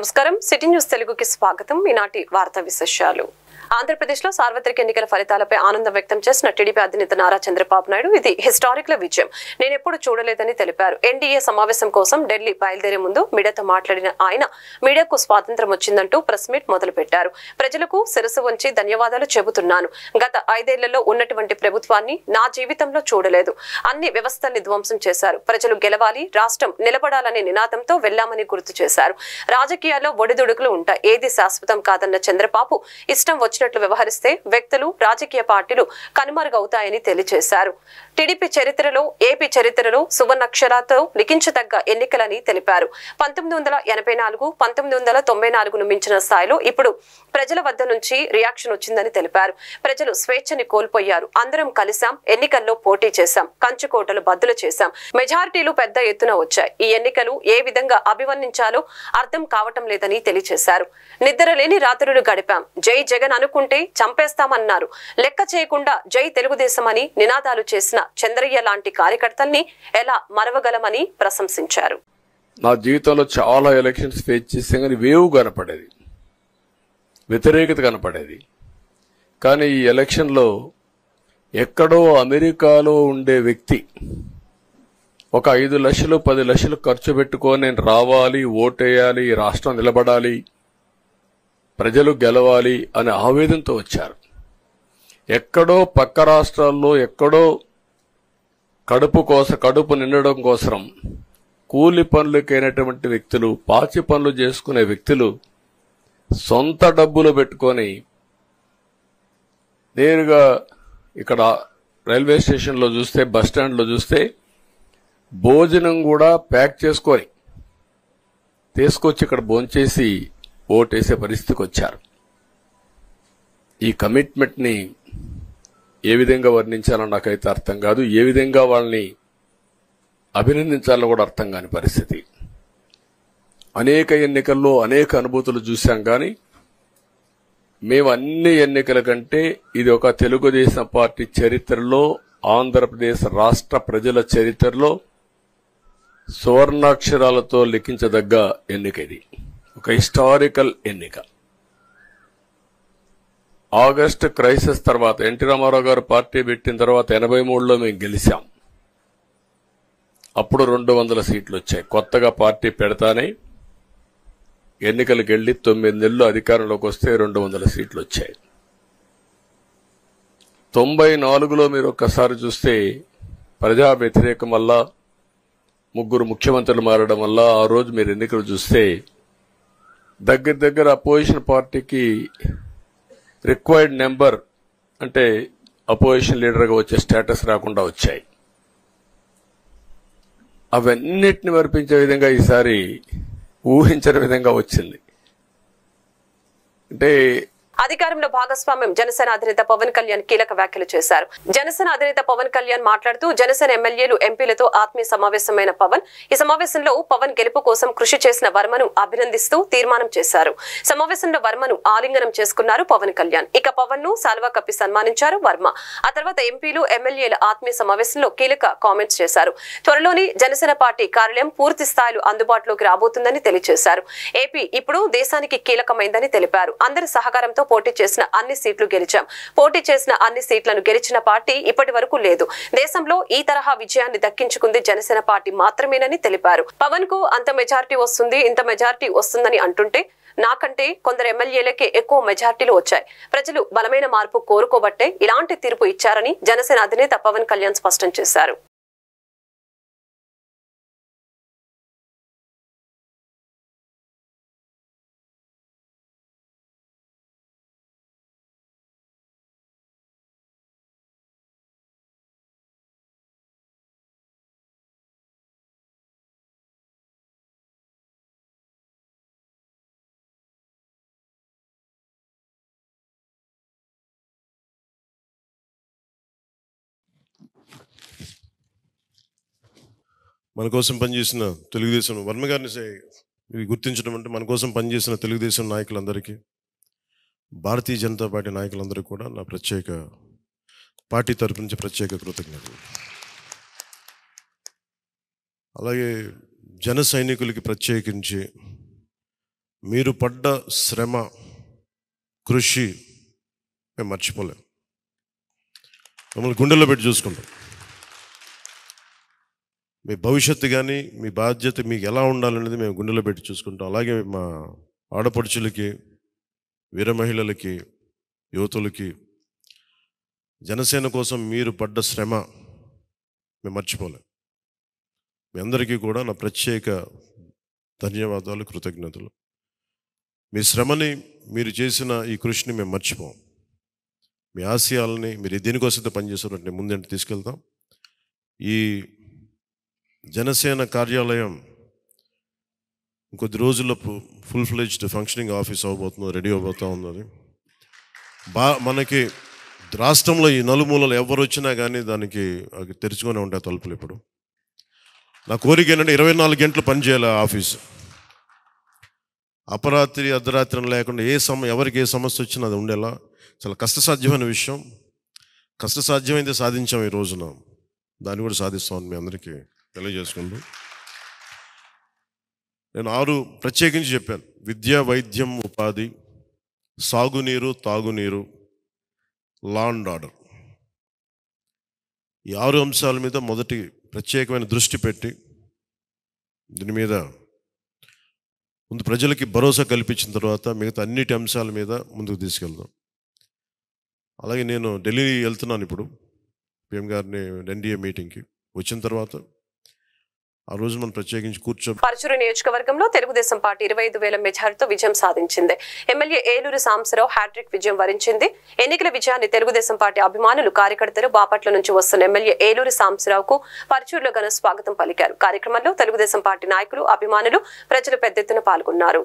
నమస్కారం city news తెలుగుకి స్వాగతం. ఈనాటి వార్తా విశేషాలు. ఆంధ్రప్రదేశ్లో సార్వత్రిక ఎన్నికల ఫలితాలపై ఆనందం వ్యక్తం చేసిన టీడీపీ అధినేత నారా చంద్రబాబు నాయుడు ఇది హిస్టారిక్ విజయం, నేనెప్పుడు చూడలేదని తెలిపారు. ఎన్డీఏ సమావేశం కోసం ఢిల్లీ బయలుదేరే ముందు మీడియాతో మాట్లాడిన ఆయన మీడియాకు స్వాతంత్రం వచ్చిందంటూ ప్రెస్ మీట్ మొదలుపెట్టారు. ప్రజలకు శిరసు వంచి ధన్యవాదాలు చెబుతున్నాను. గత 5 ఏళ్లలో ఉన్నటువంటి ప్రభుత్వాన్ని నా జీవితంలో చూడలేదు. అన్ని వ్యవస్థల్ని ధ్వంసం చేశారు. ప్రజలు గెలవాలి, రాష్ట్రం నిలబడాలనే నినాదంతో వెళ్లామని గుర్తు చేశారు. రాజకీయాల్లో ఒడిదుడుకులు ఉంటాయి, ఏది శాశ్వతం కాదన్న చంద్రబాబు ఇష్టం వచ్చినట్లు వ్యవహరిస్తే వ్యక్తులు, రాజకీయ పార్టీలు కనుమరుగవుతాయని తెలియజేశారు. టీడీపీ చరిత్రలో, ఏపీ చరిత్రలో సువర్ణాక్షరాలతో లిఖించదగ్గ ఎన్నికలని తెలిపారు. 1984, 1994ను మించిన స్థాయిలో ఇప్పుడు ప్రజల వద్ద నుంచి రియాక్షన్ వచ్చిందని తెలిపారు. ప్రజలు స్వేచ్ఛని కోల్పోయారు. అందరం కలిసాం, ఎన్నికల్లో పోటీ చేశాం, కంచుకోటలు బద్దులు చేశాం, మెజారిటీలు పెద్ద ఎత్తున వచ్చాయి. ఈ ఎన్నికలు ఏ విధంగా అభివర్ణించాలో అర్థం కావటం లేదని తెలియజేశారు. నిద్రలేని రాత్రులు గడిపాం, జై జగన్ అనుకుంటే చంపేస్తామన్నారు. లెక్క చేయకుండా జై తెలుగుదేశం అని నినాదాలు చేసిన చంద్రయ్య లాంటి కార్యకర్తల్ని ఎలా మరవగలమని ప్రశంసించారు. నా జీవితంలో చాలా ఎలక్షన్స్ ఫేస్ చేసే కానీ వేవ్ కనపడేది, వ్యతిరేకత కనపడేది. కానీ ఈ ఎలక్షన్లో ఎక్కడో అమెరికాలో ఉండే వ్యక్తి ఒక 5 లక్షలు 10 లక్షలు ఖర్చు పెట్టుకొని నేను రావాలి, ఓటేయాలి, రాష్ట్రం నిలబడాలి, ప్రజలు గెలవాలి అనే ఆవేదనతో వచ్చారు. ఎక్కడో పక్క రాష్ట్రాల్లో ఎక్కడో కడుపు నిండడం కోసం కూలి పనులకైనటువంటి వ్యక్తులు, పాచి పనులు చేసుకునే వ్యక్తులు సొంత డబ్బులు పెట్టుకొని నేరుగా ఇక్కడ రైల్వే స్టేషన్లో చూస్తే, బస్టాండ్లో చూస్తే భోజనం కూడా ప్యాక్ చేసుకొని తీసుకొచ్చి ఇక్కడ భోంచేసి ఓటేసే పరిస్థితికి వచ్చారు. ఈ కమిట్మెంట్ని ఏ విధంగా వర్ణించాలో నాకైతే అర్థం కాదు. ఏ విధంగా వాళ్ళని అభినందించాలో కూడా అర్థం కాని పరిస్థితి. అనేక ఎన్నికల్లో అనేక అనుభూతులు చూశాం. కానీ మేము అన్ని ఎన్నికల కంటే ఇది ఒక తెలుగుదేశం పార్టీ చరిత్రలో, ఆంధ్రప్రదేశ్ రాష్ట్ర ప్రజల చరిత్రలో సువర్ణాక్షరాలతో లిఖించదగ్గ ఎన్నిక. ఇది ఒక హిస్టారికల్ ఎన్నిక. ఆగస్టు క్రైసిస్ తర్వాత ఎన్టీ రామారావు గారు పార్టీ పెట్టిన తర్వాత 83లో మేము గెలిచాం. అప్పుడు 200 సీట్లు వచ్చాయి. కొత్తగా పార్టీ పెడతానే ఎన్నికలకు వెళ్లి 9 నెలలు అధికారంలోకి వస్తే 200 సీట్లు వచ్చాయి. 94లో మీరు ఒక్కసారి చూస్తే ప్రజా వ్యతిరేకం వల్ల 3 ముఖ్యమంత్రులు మారడం వల్ల ఆ రోజు మీరు ఎన్నికలు చూస్తే దగ్గర అపోజిషన్ పార్టీకి రిక్వైర్డ్ నెంబర్ అంటే అపోజిషన్ లీడర్గా వచ్చే స్టేటస్ రాకుండా వచ్చాయి. అవన్నిటిని వర్పించే విధంగా ఈసారి ఊహించని విధంగా వచ్చింది. అంటే అధికారంలో భాగస్వామ్యం జనసేన అధినేత పవన్ కళ్యాణ్ కీలక వ్యాఖ్యలు చేశారు. జనసేన అధినేత పవన్ కళ్యాణ్ మాట్లాడుతూ జనసేన ఎమ్మెల్యేలు, ఎంపీలతో ఆత్మీయ సమావేశమైన పవన్ ఈ సమావేశంలో పవన్ గెలుపు కోసం కృషి చేసిన వర్మను అభినందిస్తూ తీర్మానం చేశారు. సమావేశంలో వర్మను ఆలింగనం చేసుకున్నారు పవన్ కళ్యాణ్. ఇక పవన్ ను సాల్వా కప్పి సన్మానించారు వర్మ. ఆ తర్వాత ఎంపీలు, ఎమ్మెల్యేల ఆత్మీయ సమావేశంలో కీలక కామెంట్స్ చేశారు. త్వరలోని జనసేన పార్టీ కార్యాలయం పూర్తి స్థాయిలో అందుబాటులోకి రాబోతుందని తెలియజేశారు. ఏపీ ఇప్పుడు దేశానికి కీలకమైందని తెలిపారు. అందరి సహకారంతో పోటీ చేసిన అన్ని సీట్లు గెలిచాం. పోటీ చేసిన అన్ని సీట్లను గెలిచిన పార్టీ ఇప్పటి వరకు లేదు. దేశంలో ఈ తరహా విజయాన్ని దక్కించుకుంది జనసేన పార్టీ మాత్రమేనని తెలిపారు. పవన్ కు అంత మెజారిటీ వస్తుంది, ఇంత మెజారిటీ వస్తుందని అంటుంటే నాకంటే కొందరు ఎమ్మెల్యేలకే ఎక్కువ మెజార్టీలు వచ్చాయి. ప్రజలు బలమైన మార్పు కోరుకోబట్టే ఇలాంటి తీర్పు ఇచ్చారని జనసేన అధినేత పవన్ కళ్యాణ్ స్పష్టం చేశారు. మన కోసం పనిచేసిన తెలుగుదేశం వర్మ గారిని గుర్తించడం అంటే మన కోసం పనిచేసిన తెలుగుదేశం నాయకులందరికీ, భారతీయ జనతా పార్టీ నాయకులందరికీ కూడా నా పార్టీ తరపు నుంచి ప్రత్యేక కృతజ్ఞతలు. అలాగే జన సైనికులకి ప్రత్యేకించి మీరు పడ్డ శ్రమ, కృషి మేము మర్చిపోలేం. మిమ్మల్ని గుండెల్లో పెట్టి చూసుకుంటాం. మీ భవిష్యత్తు కానీ మీ బాధ్యత మీకు ఎలా ఉండాలనేది మేము గుండెలో పెట్టి చూసుకుంటాం. అలాగే మా ఆడపడుచులకి, వీర మహిళలకి, యువతులకి జనసేన కోసం మీరు పడ్డ శ్రమ మేము మర్చిపోలేం. మీ అందరికీ కూడా నా ప్రత్యేక ధన్యవాదాలు, కృతజ్ఞతలు. మీ శ్రమని, మీరు చేసిన ఈ కృషిని మేము మర్చిపోం. మీ ఆశయాలని మీరు దేనికోసం పనిచేస్తున్నట్టు ముందంటే తీసుకెళ్తాం. ఈ జనసేన కార్యాలయం ఇంకొద్ది రోజుల్లో ఫుల్ ఫ్లెడ్జ్డ్ ఫంక్షనింగ్ ఆఫీస్ అవ్వబోతుంది, రెడీ అవబోతూ ఉన్నది. మనకి రాష్ట్రంలో ఈ నలుమూలలు ఎవరు వచ్చినా కానీ దానికి తెరుచుకొని ఉంటాయి తలుపులు. ఇప్పుడు నా కోరిక ఏంటంటే 24 గంటలు పనిచేయాలి ఆఫీసు. అపరాత్రి అర్ధరాత్రి లేకుండా ఎవరికి ఏ సమస్య వచ్చినా అది ఉండేలా. చాలా కష్టసాధ్యమైన విషయం. కష్టసాధ్యమైతే సాధించాం ఈ రోజున. దాన్ని కూడా సాధిస్తామని మీ అందరికీ తెలియజేసుకుంటూ నేను 6 ప్రత్యేకించి చెప్పాను. విద్య, వైద్యం, ఉపాధి, సాగునీరు, తాగునీరు, లా అండ్ ఆర్డర్. ఈ 6 అంశాల మీద మొదటి ప్రత్యేకమైన దృష్టి పెట్టి దీని మీద ముందు ప్రజలకి భరోసా కల్పించిన తర్వాత మిగతా అన్నిటి అంశాల మీద ముందుకు తీసుకెళ్దాం. అలాగే నేను ఢిల్లీ వెళ్తున్నాను ఇప్పుడు PM గారిని ఎన్డీఏ మీటింగ్కి. వచ్చిన తర్వాత ఆ రోజు మనం ప్రత్యేకించి పరచూరు నియోజకవర్గంలో తెలుగుదేశం పార్టీ 25,000 మెజారిటీతో విజయం సాధించింది. ఎమ్మెల్యే ఏలూరు సాంబశివరావు హ్యాట్రిక్ విజయం వరించింది. ఎన్నికల విజయాన్ని తెలుగుదేశం పార్టీ అభిమానులు, కార్యకర్తలు, బాపట్ల నుంచి వస్తున్న ఎమ్మెల్యే ఏలూరు సాంబశివరావుకు పరచూరులో ఘన స్వాగతం పలికారు. కార్యక్రమంలో తెలుగుదేశం పార్టీ నాయకులు, అభిమానులు, ప్రజలు పెద్ద ఎత్తున పాల్గొన్నారు.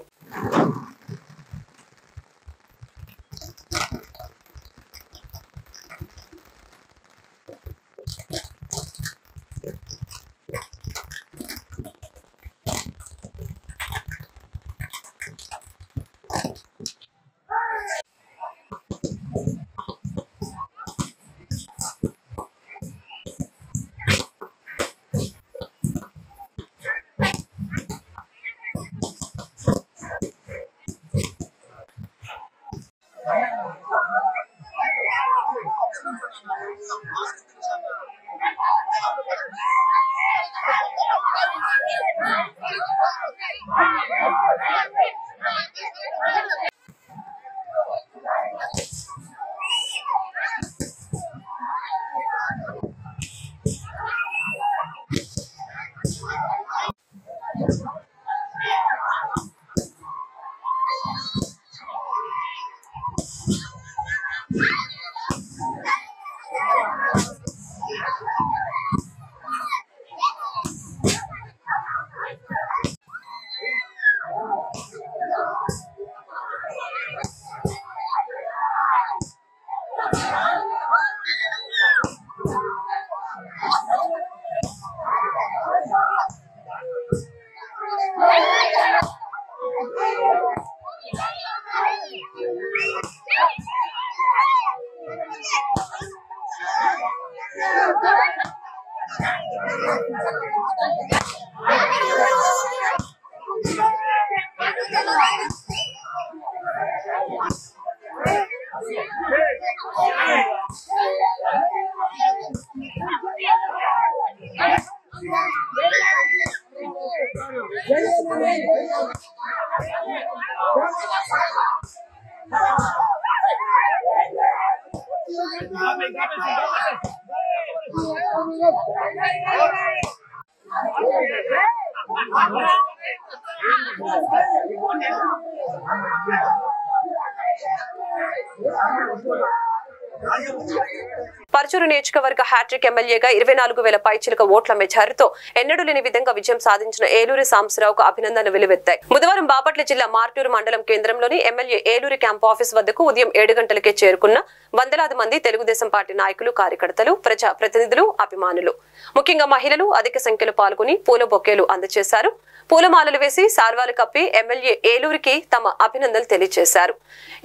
పరచూరు నియోజకవర్గ హ్యాట్రిక్ ఎమ్మెల్యేగా 24,000 పైచిలుక ఓట్ల మెజారిటీతో ఎన్నడూ లేని విధంగా విజయం సాధించిన ఏలూరి సాంబశివరావుకు అభినందనలు వెలువెత్తాయి. బుధవారం బాపట్ల జిల్లా మార్టూరు మండలం కేంద్రంలోని ఎమ్మెల్యే ఏలూరి క్యాంప్ ఆఫీస్ వద్దకు ఉదయం 7 గంటలకే చేరుకున్న వందలాది మంది తెలుగుదేశం పార్టీ నాయకులు, కార్యకర్తలు, ప్రజా ప్రతినిధులు, అభిమానులు, ముఖ్యంగా మహిళలు అధిక సంఖ్యలో పాల్గొని పూల బొకేలు అందజేశారు. పూలమాలలు వేసి సాల్వాలు కప్పి ఎమ్మెల్యే ఏలూరికి తమ అభినందనలు తెలియజేశారు.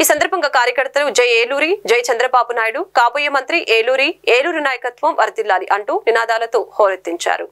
ఈ సందర్భంగా కార్యకర్తలు జై ఏలూరి, జై చంద్రబాబు నాయుడు, కాబోయే మంత్రి ఏలూరి, ఏలూరు నాయకత్వం వర్ధిల్లాలి అంటూ నినాదాలతో హోరెత్తించారు.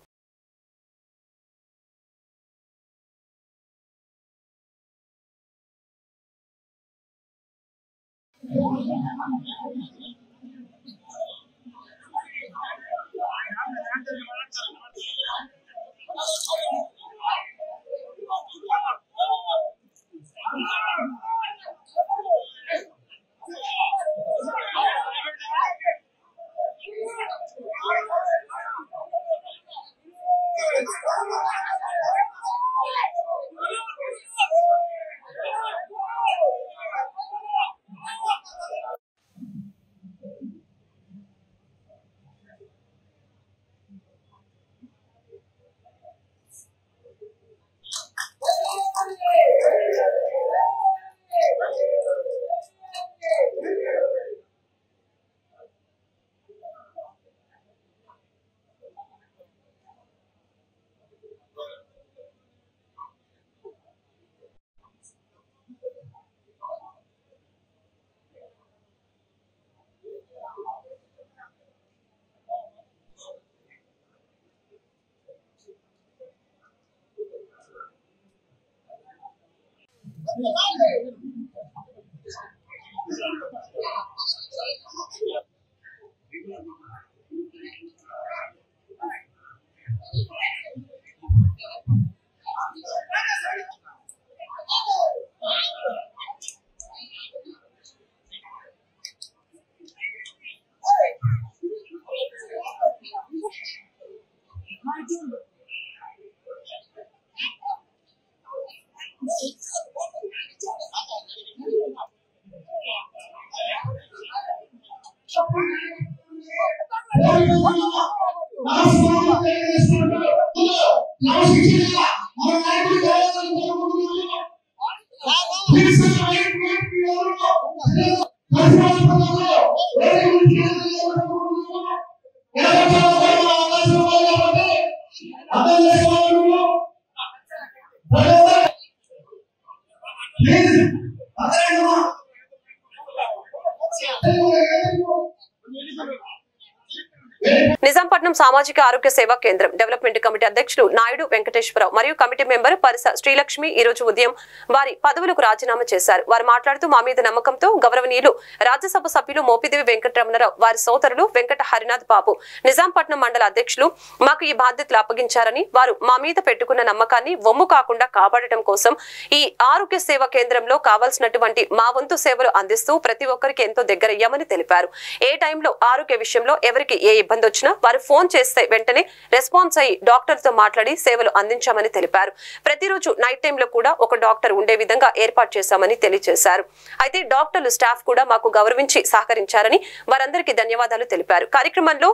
నిజాంపట్నం సామాజిక ఆరోగ్య సేవా కేంద్రం డెవలప్మెంట్ కమిటీ అధ్యక్షుడు నాయుడు వెంకటేశ్వరరావు మరియు కమిటీ మెంబర్ పరిస శ్రీలక్ష్మి ఈ రోజు ఉదయం వారి పదవులకు రాజీనామా చేశారు. వారు మాట్లాడుతూ మా మీద నమ్మకంతో గౌరవనీయులు రాజ్యసభ సభ్యులు మోపిదేవి వెంకటరమణరావు వారి సోదరులు వెంకట హరినాథ్ బాబు నిజాంపట్నం మండల అధ్యక్షులు మాకు ఈ బాధ్యతలు అప్పగించారని, వారు మా మీద పెట్టుకున్న నమ్మకాన్ని వమ్ము కాకుండా కాపాడటం కోసం ఈ ఆరోగ్య సేవా కేంద్రంలో కావాల్సినటువంటి మా వంతు సేవలు అందిస్తూ ప్రతి ఒక్కరికి ఎంతో దగ్గరయ్యామని తెలిపారు. ఏ టైంలో ఆరోగ్య విషయంలో ఎవరికి ఏ ఇబ్బంది వచ్చినా వారు ఫోన్ చేస్తే వెంటనే రెస్పాన్స్ అయ్యి డాక్టర్ తో మాట్లాడి సేవలు అందించామని తెలిపారు. ప్రతిరోజు నైట్ టైంలో కూడా ఒక డాక్టర్ ఉండే విధంగా ఏర్పాటు చేశామని తెలియజేశారు. అయితే డాక్టర్లు స్టాఫ్ కూడా మాకు గౌరవించి సహకరించారని వారందరికీ ధన్యవాదాలు తెలిపారు. కార్యక్రమంలో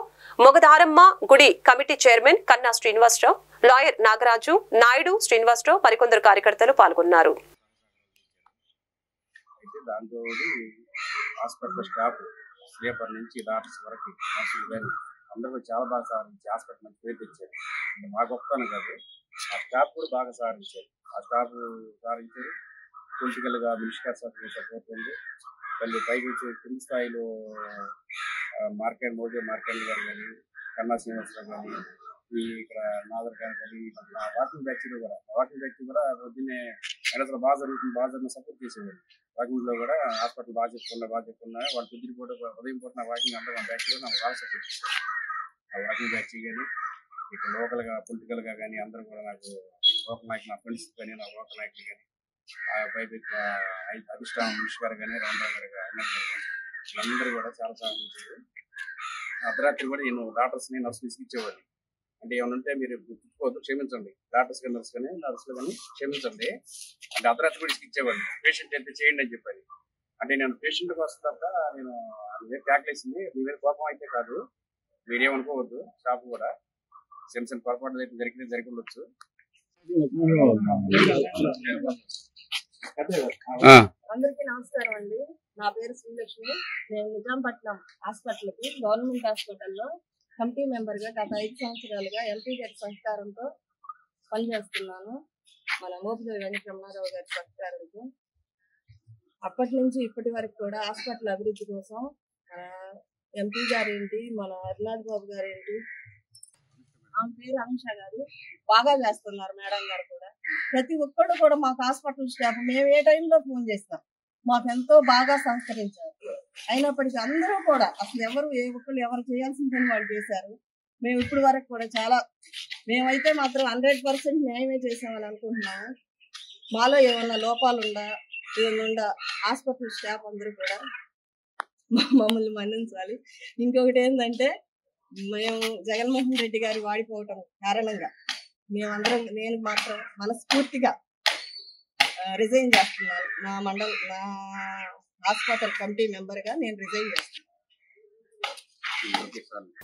మొగదారమ్మ గుడి కమిటీ చైర్మన్ కన్నా శ్రీనివాసరావు, లాయర్ నాగరాజు, నాయుడు, శ్రీనివాసరావు మరికొందరు కార్యకర్తలు పాల్గొన్నారు. స్లీపర్ నుంచి డాక్టర్స్ వరకు నర్సులు కానీ అందరూ చాలా బాగా సహకరించి హాస్పిటల్ మంచి పేరు తెచ్చారు. మా గొప్పతనం కాదు, ఆ స్టాఫ్ కూడా బాగా సహకరించారు. ఆ స్టాఫ్ సహకరించారు. పొలిటికల్గా మినిస్టర్ సపోర్ట్ ఉంది. మళ్ళీ పైకి వచ్చి కింది స్థాయిలో మోదీ మార్కెట్ గారు కానీ, కన్నా శ్రీనివాసరావు కానీ, ఇక్కడ నాదర్ గారు కానీ, వాకింగ్ బ్యాచ్ కూడా పొద్దున్నే అసలు బాగా జరుగుతుంది సపోర్ట్ చేసేవారు. వాకింగ్ లో కూడా హాస్పిటల్ బాగా చెప్పుకున్నా వాళ్ళు పొద్దున పూట ఉదయం పూట నా వాకింగ్ అందరూ బ్యాచ్ కూడా నాకు బాగా సపోర్ట్ చేస్తారు. ఆ వాకింగ్ బ్యాచ్ కానీ ఇక్కడ లోకల్ గా పొలిటికల్ గా కానీ అందరూ కూడా నాకు లోకల్ నాయకులు, నా ఫ్రెండ్స్ కానీ, నా లోకల్ నాయకులు కానీ, పైపు అధిష్టానం మినిష్ గారు కానీ, రామరావు గారు కానీ వీళ్ళందరూ కూడా చాలా సహాయించారు. అర్ధరాత్రి కూడా నేను డాక్టర్స్ని నర్సులు ఇచ్చేవాడిని. అంటే ఏమైనా ఉంటే మీరు గుర్తుకోవద్దు, క్షమించండి. డాక్టర్స్ కానీ నర్సులు కానీ క్షమించండి అంటే అర్ధరాత్రి కూడా ఇచ్చేవాడిని. పేషెంట్ ఎంత చేయండి అని చెప్పాలి. అంటే నేను పేషెంట్కి వస్తున్న నేను ట్యాక్లేసింది మీ మీద కోపం అయితే కాదు, మీరేమనుకోవద్దు. స్టాఫ్ కూడా చిన్న పొరపాట్లు అయితే జరిగి ఉండొచ్చు. అందరికీ నమస్కారం అండి. నా పేరు శ్రీలక్ష్మి. నేను నిజాంపట్నం హాస్పిటల్కి గవర్నమెంట్ హాస్పిటల్లో కమిటీ మెంబర్ గా గత 5 సంవత్సరాలుగా ఎంపీ గారి సహకారంతో పనిచేస్తున్నాను. మన మోపిదేవి వెంకటరమణారావు గారి సహకారంతో అప్పటి నుంచి ఇప్పటి వరకు కూడా హాస్పిటల్ అభివృద్ధి కోసం ఎంపీ గారు ఏంటి, మన హరినాథ్ బాబు గారు ఏంటి, ఆమె పేరు అనుష గారు బాగా చేస్తున్నారు. మేడం గారు కూడా ప్రతి ఒక్కరు కూడా మాకు హాస్పిటల్ స్టాఫ్ మేము ఏ టైంలో ఫోన్ చేస్తాం మాకు ఎంతో బాగా సహకరించారు. అయినప్పటికీ అందరూ కూడా అసలు ఎవరు చేయాల్సిన పని వాళ్ళు చేశారు. మేము ఇప్పుడు వరకు కూడా చాలా మేమైతే మాత్రం 100% న్యాయమే చేసామని అనుకుంటున్నాము. మాలో ఏమన్నా లోపాలు ఏమన్నా హాస్పిటల్ స్టాఫ్ అందరూ కూడా మమ్మల్ని మన్నించాలి. ఇంకొకటి ఏంటంటే మేము జగన్మోహన్ రెడ్డి గారి వాడిపోవటం కారణంగా నేను మాత్రం మనస్ఫూర్తిగా రిజైన్ చేస్తున్నాను. నా హాస్పిటల్ కమిటీ మెంబర్ గా నేను రిజైన్ చేస్తున్నాను.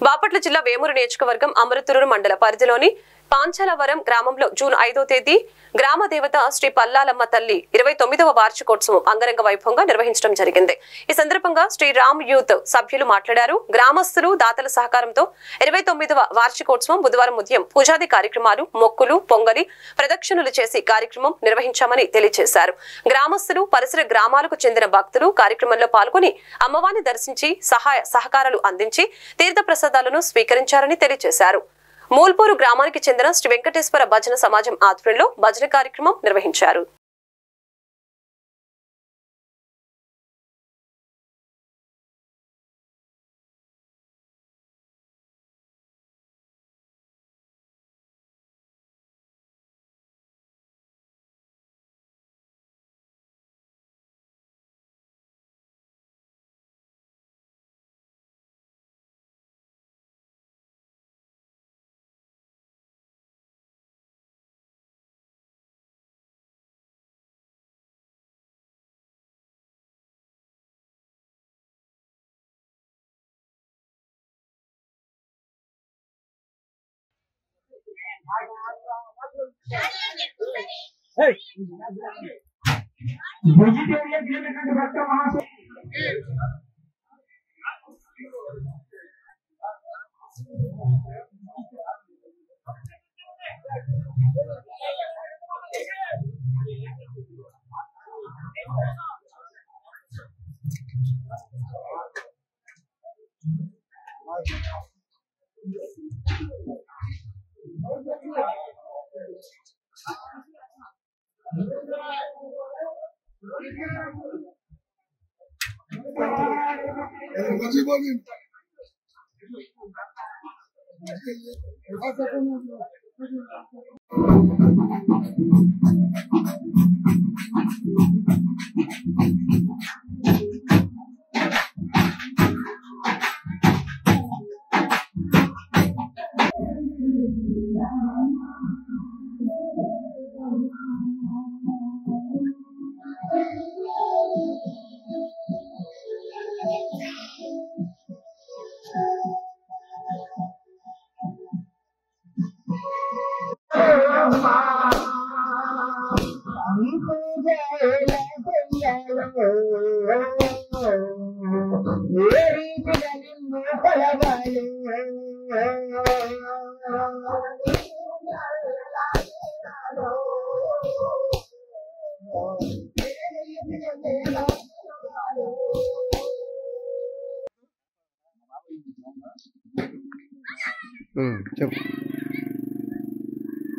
బాపట్ల జిల్లా వేమూరు నియోజకవర్గం అమృతూరు మండల పరిధిలోని పాంచాలవరం గ్రామంలో జూన్ 5వ తేదీ గ్రామ దేవత శ్రీ పల్లాలమ్మ తల్లి 29వ వార్షికోత్సవం అంగరంగ వైభవంగా నిర్వహించడం జరిగింది. ఈ సందర్భంగా శ్రీ రామ్ యూత్ సభ్యులు మాట్లాడారు. గ్రామస్తులు దాతల సహకారంతో 29వ వార్షికోత్సవం బుధవారం ఉదయం పూజాది కార్యక్రమాలు, మొక్కులు, పొంగలి, ప్రదక్షిణలు చేసి కార్యక్రమం నిర్వహించామని తెలియజేశారు. గ్రామస్తులు, పరిసర గ్రామాలకు చెందిన భక్తులు కార్యక్రమంలో పాల్గొని అమ్మవారిని దర్శించి సహాయ సహకారాలు అందించి తీర్థ ప్రసాదాలను స్వీకరించారని తెలియజేశారు. మూల్పూరు గ్రామానికి చెందిన శ్రీ వెంకటేశ్వర భజన సమాజం ఆధ్వర్యంలో భజన కార్యక్రమం నిర్వహించారు.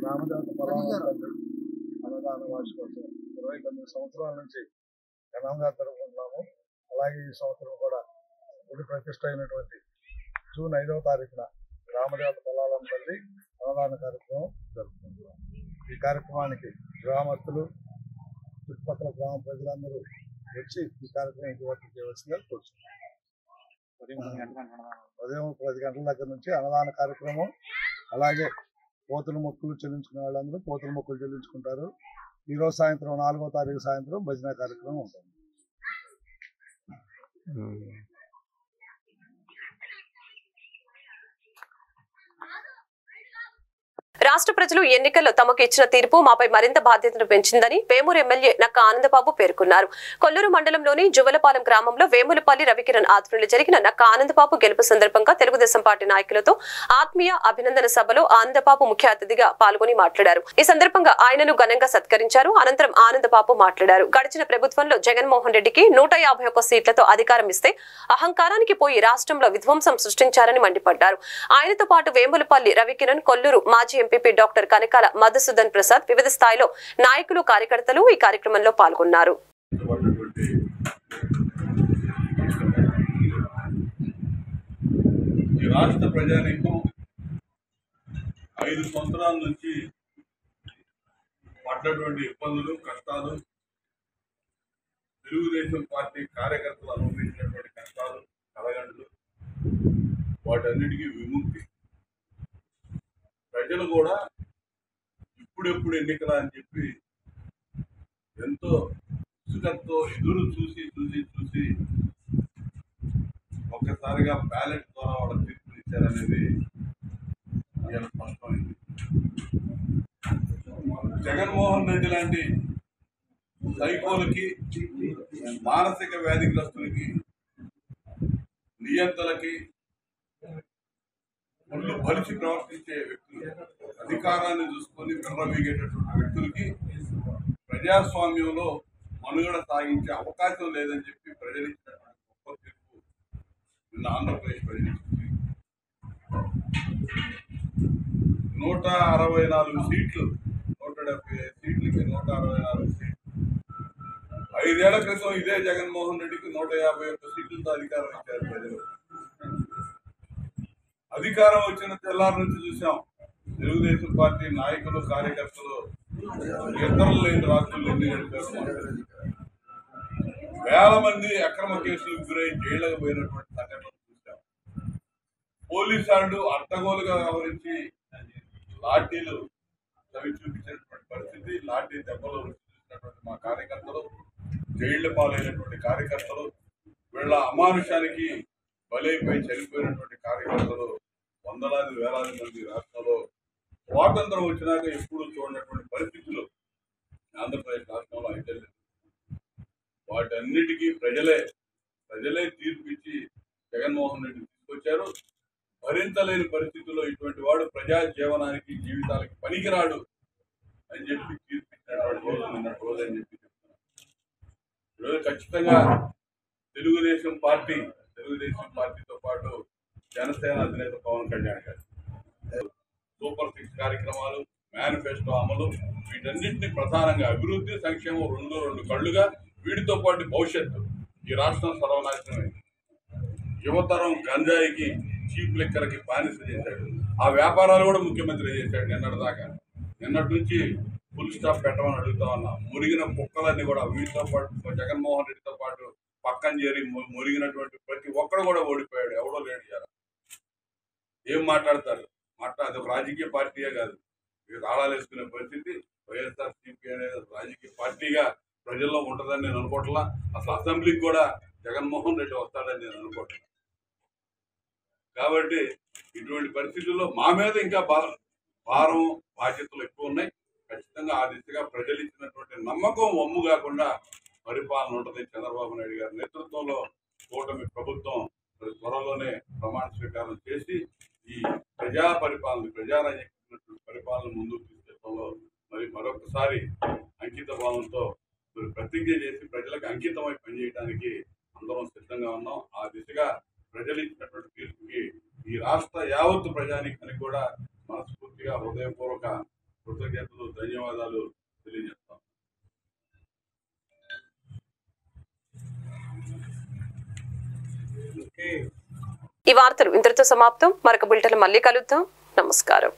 రామదేవత పరమానంద అన్నదాన వార్షికోత్సవం 29 సంవత్సరాల నుంచి ఘనంగా జరుపుకుంటున్నాము. అలాగే ఈ సంవత్సరం కూడా గుడి ప్రతిష్ట అయినటువంటి జూన్ 5వ తారీఖున రామదేవత పల్లాలమ్మ తల్లి అన్నదాన కార్యక్రమం జరుపుకుంటున్నాం. ఈ కార్యక్రమానికి గ్రామస్తులు, చుట్టుపక్కల గ్రామ ప్రజలందరూ వచ్చి ఈ కార్యక్రమం ఇంటివరకు చేయవలసిందిగా కూర్చున్నాం. ఉదయం 10 గంటల దగ్గర నుంచి అన్నదాన కార్యక్రమం, అలాగే పోతుల మొక్కులు చెల్లించుకునే వాళ్ళందరూ పోతుల మొక్కులు చెల్లించుకుంటారు. ఈరోజు సాయంత్రం 4వ తారీఖు సాయంత్రం భజన కార్యక్రమం ఉంటుంది. రాష్ట్ర ప్రజలు ఎన్నికల్లో తమకు ఇచ్చిన తీర్పు మాపై మరింత బాధ్యతను పెంచిందని వేమూరు ఎమ్మెల్యే నక్క ఆనందబాబు పేర్కొన్నారు. కొల్లూరు మండలంలోని జువలపాలెం గ్రామంలో వేములపల్లి రవికిరణ్ ఆధ్వర్యంలో జరిగిన నక్క ఆనందబాబు గెలుపు సందర్భంగా తెలుగుదేశం పార్టీ నాయకులతో ఆత్మీయ అభినందన సభలో ఆనందబాబు ముఖ్య అతిథిగా పాల్గొని మాట్లాడారు. ఈ సందర్భంగా ఆయనను ఘనంగా సత్కరించారు. అనంతరం ఆనందబాబు మాట్లాడారు. గడిచిన ప్రభుత్వంలో జగన్మోహన్ రెడ్డికి 151 సీట్లతో అధికారం ఇస్తే అహంకారానికి పోయి రాష్ట్రంలో విధ్వంసం సృష్టించారని మండిపడ్డారు. ఆయనతో పాటు వేములపల్లి రవికిరణ్, కొల్లూరు మాజీ ఎంపీ డాక్టర్ కనకాల మధుసూదన్ ప్రసాద్, వివిధ స్థాయిలో నాయకులు, కార్యకర్తలు ఈ కార్యక్రమంలో పాల్గొన్నారు. ప్రజానీకం 5 సంవత్సరాల నుంచి పడ్డటువంటి ఇబ్బందులు, కష్టాలు, తెలుగుదేశం పార్టీ కార్యకర్తలు అనుభవించినటువంటి కష్టాలు, కలగండ్లు, వాటన్నిటికీ విముక్తి. ప్రజలు కూడా ఇప్పుడెప్పుడు ఎన్నికలా అని చెప్పి ఎంతో ఉత్సుకతతో ఎదురు చూసి ఒక్కసారిగా బ్యాలెట్ ద్వారా వాళ్ళ తీర్పులు ఇచ్చారనేది ఇవాళ స్పష్టమైంది. జగన్మోహన్ రెడ్డి లాంటి సైకోలకి, మానసిక వ్యాధిగ్రస్తులకి, నియంతలకి, ఒళ్ళు బలిచి ప్రవర్తించే వ్యక్తులు, అధికారాన్ని చూసుకొని విర్రవీగేటటువంటి వ్యక్తులకి ప్రజాస్వామ్యంలో మనుగడ సాగించే అవకాశం లేదని చెప్పి ప్రజలిచ్చినటువంటి గొప్ప తీర్పు నిన్న ఆంధ్రప్రదేశ్ ప్రజలించింది. 164 సీట్లు, 175 సీట్లకి 164 సీట్లు. 5 ఏళ్ల క్రితం ఇదే జగన్మోహన్ రెడ్డికి 151 సీట్లతో అధికారం ఇచ్చారు ప్రజలు. అధికారం వచ్చిన తెల్లారి నుంచి చూసాం తెలుగుదేశం పార్టీ నాయకులు, కార్యకర్తలు ఇతరులు లేని రాత్రులు ఎన్ని గడిపారు. వేల మంది అక్రమ కేసులకు గురై జైళ్లకు పోయినటువంటి సంఘటనలు చూసాం. పోలీసు వాళ్ళు అడ్డగోలుగా వ్యవహరించి లాఠీలు చవి చూపించినటువంటి పరిస్థితి, లాఠీ దెబ్బలు చూసినటువంటి మా కార్యకర్తలు, జైళ్ల పాలైనటువంటి కార్యకర్తలు, వీళ్ళ అమానుషానికి బలైపోయి చనిపోయినటువంటి కార్యకర్తలు వందలాది వేలాది మంది రాష్ట్రంలో స్వాతంత్రం వచ్చినాక ఎప్పుడు చూడనటువంటి పరిస్థితులు ఆంధ్రప్రదేశ్ రాష్ట్రంలో అయితే వాటన్నిటికీ ప్రజలే తీర్పిచ్చి జగన్మోహన్ రెడ్డి తీసుకొచ్చారు. భరించలేని పరిస్థితుల్లో ఇటువంటి వాడు ప్రజా జీవనానికి, జీవితాలకి పనికిరాడు అని చెప్పి తీర్పిచ్చినటువంటి రోజు నిన్నటి రోజు అని చెప్పి చెప్తున్నాను. ఈరోజు ఖచ్చితంగా తెలుగుదేశం పార్టీతో పాటు జనసేన అధినేత పవన్ కళ్యాణ్ గారు సూపర్ 6 కార్యక్రమాలు, మేనిఫెస్టో అమలు, వీటన్నింటినీ ప్రధానంగా అభివృద్ధి, సంక్షేమం రెండు కళ్ళుగా, వీటితో పాటు భవిష్యత్తు. ఈ రాష్ట్రం సర్వనాశనమైంది. యువతరం గంజాయికి, చీప్ లిక్కర్కి బానిస చేశాడు. ఆ వ్యాపారాలు కూడా ముఖ్యమంత్రి చేశాడు నిన్నటి నుంచి ఫుల్ స్టాప్ పెట్టమని అడుగుతా ఉన్నా. మురిగిన కుక్కలన్నీ కూడా వీటితో పాటు జగన్మోహన్ రెడ్డితో పాటు పక్కన చేరి మురిగినటువంటి ప్రతి ఒక్కడు కూడా ఓడిపోయాడు. ఎవడో లేడు. చేయాలి ఏం మాట్లాడతారు? అది ఒక రాజకీయ పార్టీయే కాదు, తాళాలు వేసుకునే పరిస్థితి. వైఎస్ఆర్సీపీ అనేది రాజకీయ పార్టీగా ప్రజల్లో ఉంటుందని నేను అనుకోవట్లా. అసలు అసెంబ్లీకి కూడా జగన్మోహన్ రెడ్డి వస్తాడని నేను అనుకోవట్లా. కాబట్టి ఇటువంటి పరిస్థితుల్లో మా మీద ఇంకా భారం, బాధ్యతలు ఎక్కువ ఉన్నాయి. ఖచ్చితంగా ఆ దిశగా ప్రజలు ఇచ్చినటువంటి నమ్మకం వమ్ము కాకుండా పరిపాలన ఉంటుంది. చంద్రబాబు నాయుడు గారి నేతృత్వంలో కూటమి ప్రభుత్వం త్వరలోనే ప్రమాణ స్వీకారం చేసి ఈ ప్రజారాజ్యం పరిపాలన ముందుకు తీసుకెళ్లడంలో మరొకసారి అంకిత భావంతో ప్రతిజ్ఞ చేసి ప్రజలకు అంకితమై పనిచేయడానికి అందరం సిద్ధంగా ఉన్నాం. ఆ దిశగా ప్రజలు ఇచ్చినటువంటి తీర్పుకి ఈ రాష్ట్ర యావత్తు ప్రజానీకానికి కూడా మనస్ఫూర్తిగా హృదయపూర్వక కృతజ్ఞతలు, ధన్యవాదాలు తెలియజేస్తాం. ఈ వార్తలు ఇంతటితో సమాప్తం. మరొక బులెటిన్ మళ్ళీ కలుద్దాం. నమస్కారం.